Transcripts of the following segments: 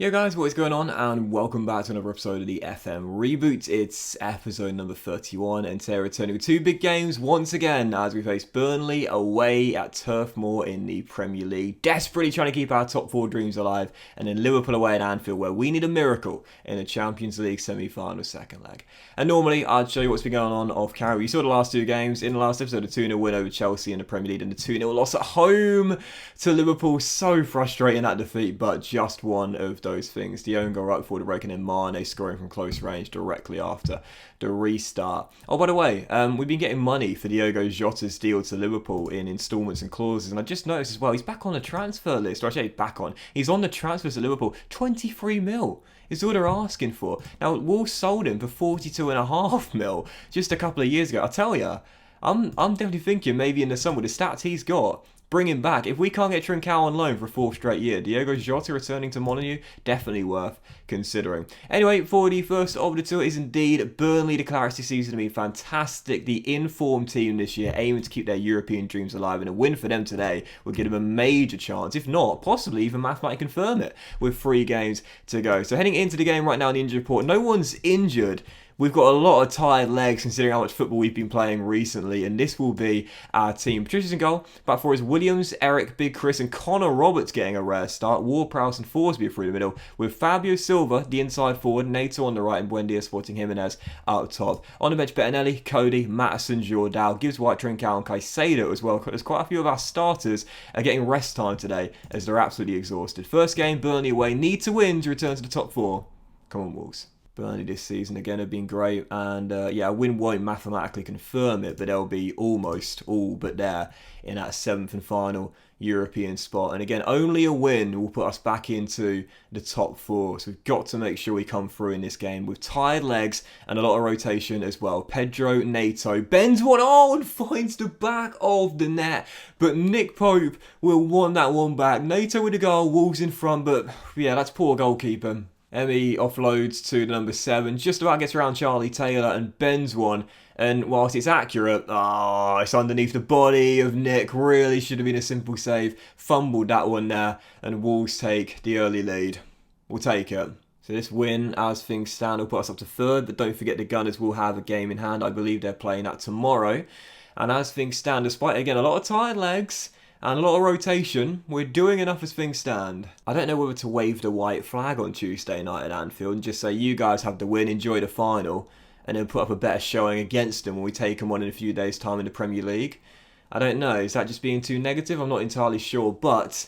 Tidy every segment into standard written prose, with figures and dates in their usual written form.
Yo guys, what is going on? And welcome back to another episode of the FM Reboot. It's episode number 31 and today we're returning with two big games once again as we face Burnley away at Turf Moor in the Premier League, desperately trying to keep our top four dreams alive, and then Liverpool away at Anfield where we need a miracle in the Champions League semi-final second leg. And normally I'd show you what's been going on off camera. You saw the last two games. In the last episode, a 2-0 win over Chelsea in the Premier League and a 2-0 loss at home to Liverpool. So frustrating that defeat, but just one of those things. The own goal right before the break and then Mane scoring from close range directly after the restart. Oh, by the way, we've been getting money for Diogo Jota's deal to Liverpool in instalments and clauses, and I just noticed as well, he's back on the transfer list, or actually he's on the transfers at Liverpool. 23 mil is all they're asking for. Now, Wolves sold him for 42.5 mil just a couple of years ago. I tell you, I'm definitely thinking maybe in the summer, with the stats he's got, bring him back. If we can't get Trincao on loan for a fourth straight year, Diogo Jota returning to Molineux, definitely worth considering. Anyway, for the first of the two, it is indeed Burnley. The Clarity season has been fantastic. The informed team this year aiming to keep their European dreams alive, and a win for them today would give them a major chance, if not, possibly even mathematically confirm it, with 3 games to go. So heading into the game right now in the injury report, no one's injured. We've got a lot of tired legs considering how much football we've been playing recently, and this will be our team. Patricia's in goal. Back four is Williams, Eric, Big Chris, and Connor Roberts getting a rare start. Ward-Prowse and Forsby through the middle, with Fabio Silva, the inside forward, Nato on the right, and Buendia supporting Jimenez up top. On the bench, Bettinelli, Cody, Maddison, Jordao, Gibbs White, Trincao, and Caicedo as well. There's quite a few of our starters are getting rest time today as they're absolutely exhausted. First game, Burnley away. Need to win to return to the top 4. Come on, Wolves. Burnley this season again have been great, and a win won't mathematically confirm it, but they'll be almost all but there in that 7th and final European spot. And again, only a win will put us back into the top 4, so we've got to make sure we come through in this game with tired legs and a lot of rotation as well. Pedro Neto bends one and finds the back of the net, but Nick Pope will want that one back. Neto with a goal, Wolves in front, but yeah, that's poor goalkeeping. Emmy offloads to the number 7, just about gets around Charlie Taylor and bends one. And whilst it's accurate, it's underneath the body of Nick. Really should have been a simple save. Fumbled that one there, and Wolves take the early lead. We'll take it. So this win, as things stand, will put us up to 3rd. But don't forget the Gunners will have a game in hand. I believe they're playing that tomorrow. And as things stand, despite, again, a lot of tired legs and a lot of rotation, we're doing enough as things stand. I don't know whether to wave the white flag on Tuesday night at Anfield and just say, you guys have the win, enjoy the final, and then put up a better showing against them when we take them on in a few days' time in the Premier League. I don't know, is that just being too negative? I'm not entirely sure, but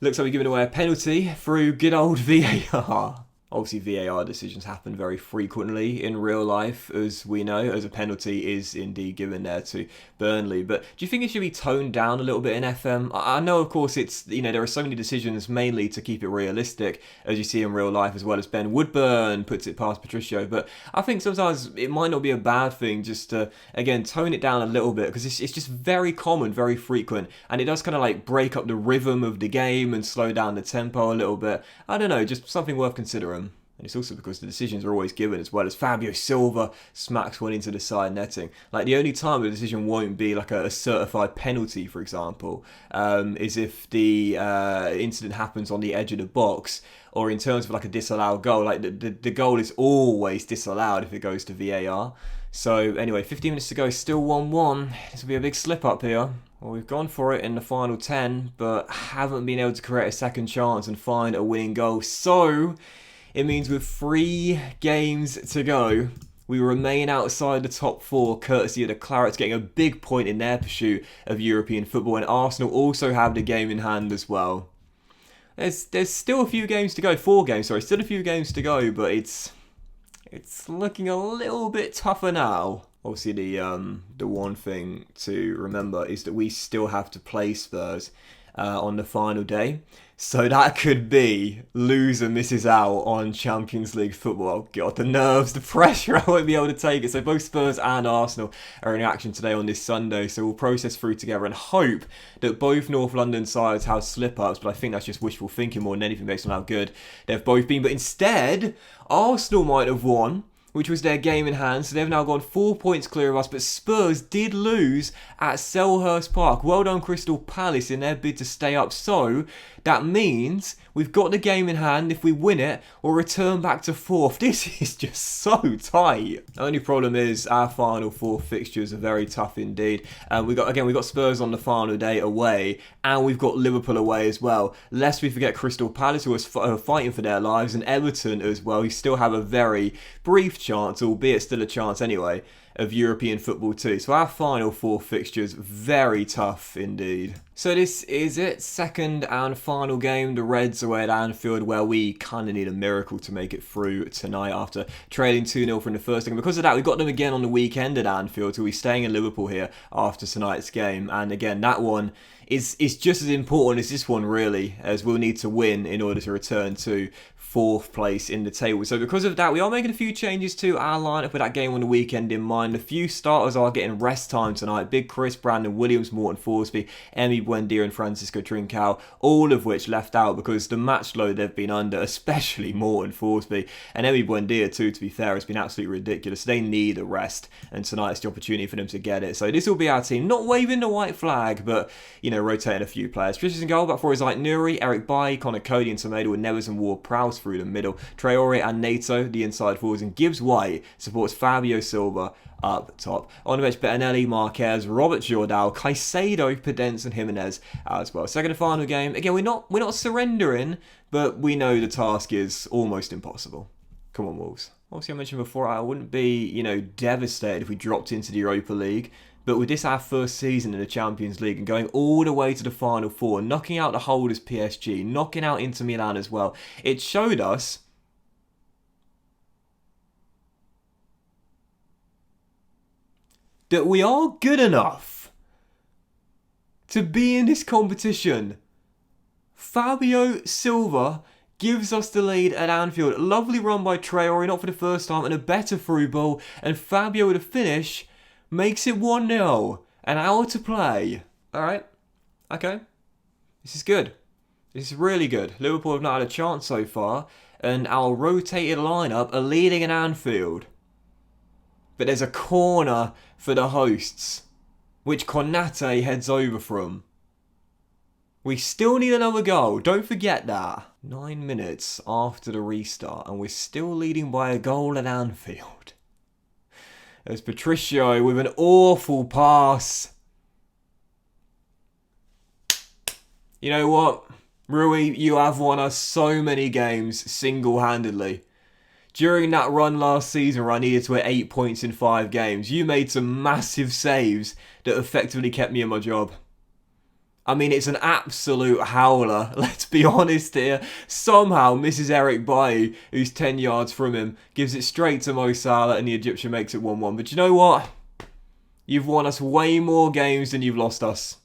looks like we're giving away a penalty through good old VAR. Obviously, VAR decisions happen very frequently in real life, as we know, as a penalty is indeed given there to Burnley. But do you think it should be toned down a little bit in FM? I know, of course, it's, there are so many decisions mainly to keep it realistic, as you see in real life, as well as Ben Woodburn puts it past Patricio. But I think sometimes it might not be a bad thing just to, again, tone it down a little bit, because it's just very common, very frequent, and it does kind of like break up the rhythm of the game and slow down the tempo a little bit. I don't know, just something worth considering. And it's also because the decisions are always given, as well as Fabio Silva smacks one into the side netting. Like, the only time the decision won't be like a certified penalty, for example, is if the incident happens on the edge of the box, or in terms of like a disallowed goal. Like, the goal is always disallowed if it goes to VAR. So anyway, 15 minutes to go, still 1-1. This will be a big slip up here. Well, we've gone for it in the final 10, but haven't been able to create a second chance and find a winning goal. So it means with 3 games to go, we remain outside the top 4, courtesy of the Clarets getting a big point in their pursuit of European football, and Arsenal also have the game in hand as well. There's still a few games to go, 4 games, sorry, still a few games to go, but it's looking a little bit tougher now. Obviously, the one thing to remember is that we still have to play Spurs on the final day. So that could be loser misses out on Champions League football. Oh God, the nerves, the pressure, I won't be able to take it. So both Spurs and Arsenal are in action today on this Sunday. So we'll process through together and hope that both North London sides have slip-ups. But I think that's just wishful thinking more than anything based on how good they've both been. But instead, Arsenal might have won, which was their game in hand, so they've now gone 4 points clear of us, but Spurs did lose at Selhurst Park. Well done Crystal Palace in their bid to stay up, so That means we've got the game in hand. If we win it, we'll return back to 4th. This is just so tight. The only problem is our final 4 fixtures are very tough indeed. We got Spurs on the final day away, and we've got Liverpool away as well. Lest we forget Crystal Palace, who are fighting for their lives, and Everton as well. You still have a very brief chance, albeit still a chance anyway, of European football too. So our final 4 fixtures, very tough indeed. So this is it, second and final game, the Reds away at Anfield, where we kind of need a miracle to make it through tonight after trailing 2-0 from the first game. Because of that, we've got them again on the weekend at Anfield, so we're staying in Liverpool here after tonight's game. And again, that one is just as important as this one really, as we'll need to win in order to return to 4th place in the table. So because of that, we are making a few changes to our lineup with that game on the weekend in mind. A few starters are getting rest time tonight. Big Chris, Brandon Williams, Morton Forsby, Emi Buendia and Francisco Trincao, all of which left out because the match load they've been under, especially Morton Forsby and Emi Buendia too, to be fair, has been absolutely ridiculous. They need a rest, and tonight's the opportunity for them to get it. So this will be our team, not waving the white flag, but, you know, rotating a few players. Fishes in goal, back four is like Nuri, Eric Bailly, Connor Cody and Tomato with Nevers and Ward-Prowse through the middle. Traore and Nato, the inside forwards, and Gibbs White supports Fabio Silva up top. On the bench, Bettinelli, Marquez, Robert Jordal, Caicedo, Pedence and Jimenez as well. Second and final game. Again, we're not surrendering, but we know the task is almost impossible. Come on, Wolves. Obviously, I mentioned before, I wouldn't be, devastated if we dropped into the Europa League. But with this our first season in the Champions League and going all the way to the Final Four, knocking out the holders PSG, knocking out Inter Milan as well, it showed us that we are good enough to be in this competition. Fabio Silva gives us the lead at Anfield. Lovely run by Traore, not for the first time, and a better through ball. And Fabio with a finish makes it 1-0. An hour to play. Alright. Okay. This is good. This is really good. Liverpool have not had a chance so far. And our rotated lineup are leading in Anfield. But there's a corner for the hosts, which Konate heads over from. We still need another goal. Don't forget that. 9 minutes after the restart, and we're still leading by a goal at Anfield. There's Patricio with an awful pass. You know what? Rui, you have won us so many games single-handedly. During that run last season where I needed to hit 8 points in 5 games, you made some massive saves that effectively kept me in my job. I mean, it's an absolute howler, let's be honest here. Somehow misses Eric Bailly, who's 10 yards from him, gives it straight to Mo Salah, and the Egyptian makes it 1-1. But you know what? You've won us way more games than you've lost us.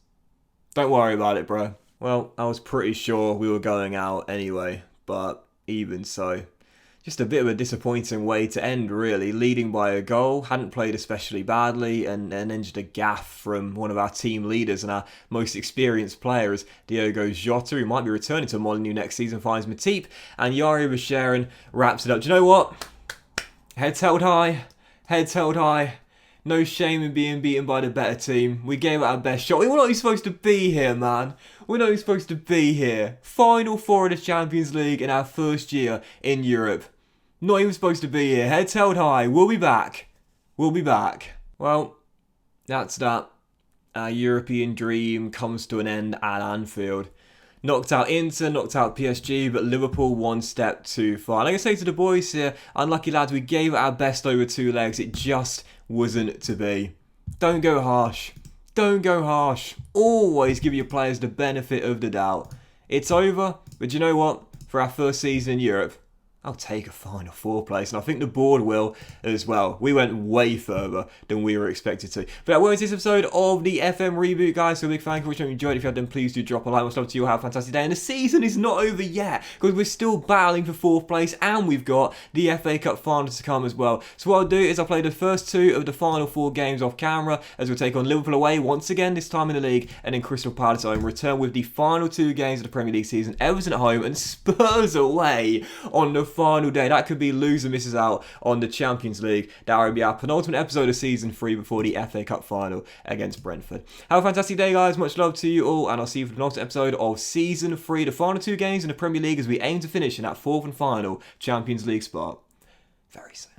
Don't worry about it, bro. Well, I was pretty sure we were going out anyway, but even so. Just a bit of a disappointing way to end, really. Leading by a goal, hadn't played especially badly, and then just a gaffe from one of our team leaders and our most experienced players, Diogo Jota, who might be returning to Molineux next season, finds Matip, and Yari Basharian wraps it up. Do you know what? Heads held high, heads held high. No shame in being beaten by the better team. We gave it our best shot. We're not even supposed to be here, man. We're not even supposed to be here. Final four of the Champions League in our first year in Europe. Not even supposed to be here. Heads held high. We'll be back. We'll be back. Well, that's that. Our European dream comes to an end at Anfield. Knocked out Inter, knocked out PSG, but Liverpool one step too far. Like I say to the boys here, unlucky lads, we gave it our best over 2 legs. It just wasn't to be. Don't go harsh. Don't go harsh. Always give your players the benefit of the doubt. It's over, but you know what? For our first season in Europe, I'll take a Final Four place, and I think the board will as well. We went way further than we were expected to. But that was this episode of the FM Reboot, guys. So big thank you for watching. If you enjoyed it, if you have, then please do drop a like. Much love to you. Have a fantastic day. And the season is not over yet, because we're still battling for 4th place, and we've got the FA Cup final to come as well. So what I'll do is I'll play the first 2 of the Final 4 games off camera, as we'll take on Liverpool away once again, this time in the league, and then Crystal Palace at home. Return with the final 2 games of the Premier League season, Everton at home, and Spurs away on the final day. That could be loser misses out on the Champions League. That would be our penultimate episode of Season 3 before the FA Cup final against Brentford. Have a fantastic day, guys. Much love to you all, and I'll see you for the penultimate episode of Season 3, the final 2 games in the Premier League as we aim to finish in that 4th and final Champions League spot very soon.